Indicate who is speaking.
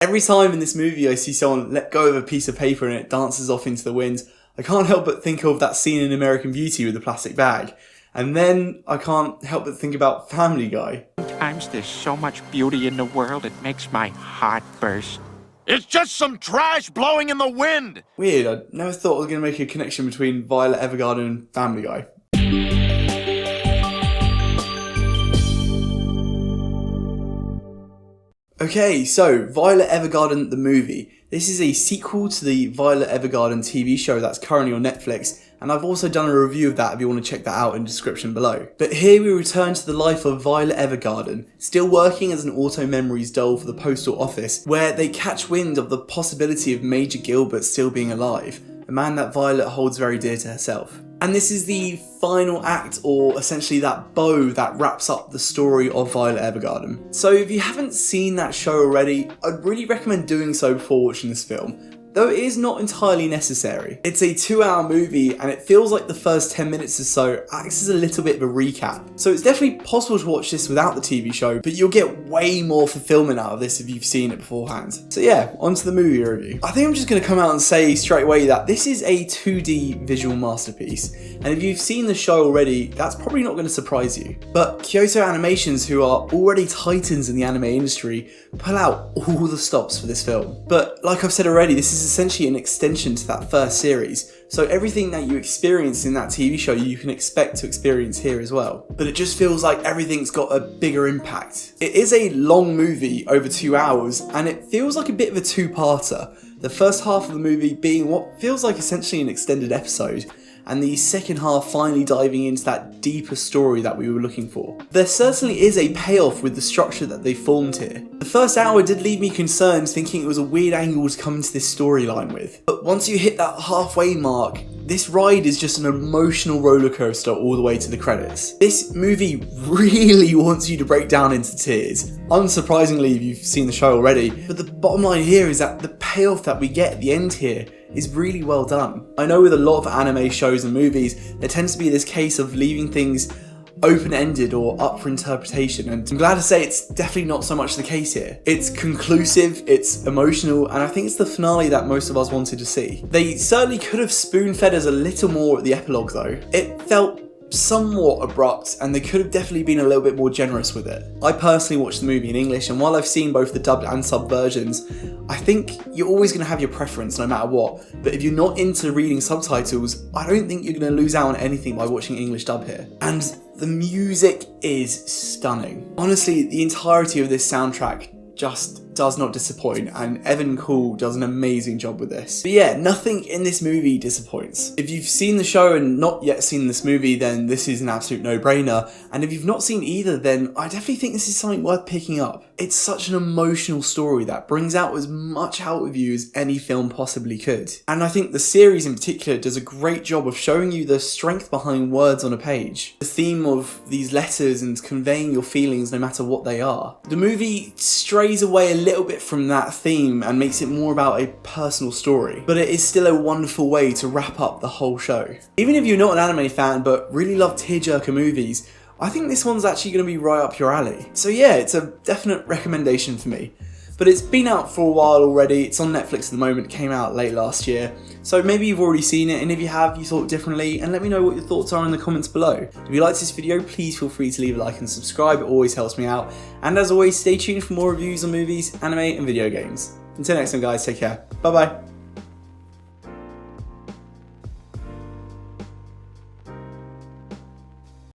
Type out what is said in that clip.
Speaker 1: Every time in this movie I see someone let go of a piece of paper and it dances off into the wind, I can't help but think of that scene in American Beauty with the plastic bag. And then I can't help but think about Family Guy.
Speaker 2: Sometimes there's so much beauty in the world it makes my heart burst.
Speaker 3: It's just some trash blowing in the wind!
Speaker 1: Weird, I never thought I was going to make a connection between Violet Evergarden and Family Guy. Okay, so Violet Evergarden the movie. This is a sequel to the Violet Evergarden TV show that's currently on Netflix, and I've also done a review of that if you want to check that out in the description below. But here we return to the life of Violet Evergarden, still working as an auto memories doll for the postal office, where they catch wind of the possibility of Major Gilbert still being alive, a man that Violet holds very dear to herself. And this is the final act, or essentially that bow that wraps up the story of Violet Evergarden. So if you haven't seen that show already, I'd really recommend doing so before watching this film, though it is not entirely necessary. It's a 2-hour movie and it feels like the first 10 minutes or so acts as a little bit of a recap. So it's definitely possible to watch this without the TV show, but you'll get way more fulfillment out of this if you've seen it beforehand. So yeah, onto the movie review. I think I'm just going to come out and say straight away that this is a 2D visual masterpiece, and if you've seen the show already, that's probably not going to surprise you. But Kyoto Animations, who are already titans in the anime industry, pull out all the stops for this film. But like I've said already, this is essentially an extension to that first series, so everything that you experienced in that TV show you can expect to experience here as well. But it just feels like everything's got a bigger impact. It is a long movie, over 2 hours, and it feels like a bit of a two-parter. The first half of the movie being what feels like essentially an extended episode, and the second half finally diving into that deeper story that we were looking for. There certainly is a payoff with the structure that they formed here. The first hour did leave me concerned, thinking it was a weird angle to come into this storyline with. But once you hit that halfway mark, this ride is just an emotional roller coaster all the way to the credits. This movie really wants you to break down into tears. Unsurprisingly, if you've seen the show already, but the bottom line here is that the payoff that we get at the end here is really well done. I know with a lot of anime shows and movies, there tends to be this case of leaving things open-ended or up for interpretation, and I'm glad to say it's definitely not so much the case here. It's conclusive, it's emotional, and I think it's the finale that most of us wanted to see. They certainly could have spoon-fed us a little more at the epilogue though. It felt somewhat abrupt, and they could have definitely been a little bit more generous with it. I personally watched the movie in English, and while I've seen both the dubbed and sub versions, I think you're always going to have your preference no matter what, but if you're not into reading subtitles, I don't think you're going to lose out on anything by watching English dub here. And the music is stunning. Honestly, the entirety of this soundtrack just does not disappoint, and Evan Cool does an amazing job with this. But yeah, nothing in this movie disappoints. If you've seen the show and not yet seen this movie, then this is an absolute no-brainer, and if you've not seen either, then I definitely think this is something worth picking up. It's such an emotional story that brings out as much out of you as any film possibly could. And I think the series in particular does a great job of showing you the strength behind words on a page. The theme of these letters and conveying your feelings no matter what they are. The movie strays away a little bit from that theme and makes it more about a personal story, but it is still a wonderful way to wrap up the whole show. Even if you're not an anime fan but really love tearjerker movies, I think this one's actually going to be right up your alley. So yeah, it's a definite recommendation for me. But it's been out for a while already, it's on Netflix at the moment, it came out late last year, so maybe you've already seen it, and if you have, you thought differently, and let me know what your thoughts are in the comments below. If you liked this video, please feel free to leave a like and subscribe, it always helps me out, and as always, stay tuned for more reviews on movies, anime, and video games. Until next time guys, take care, bye bye.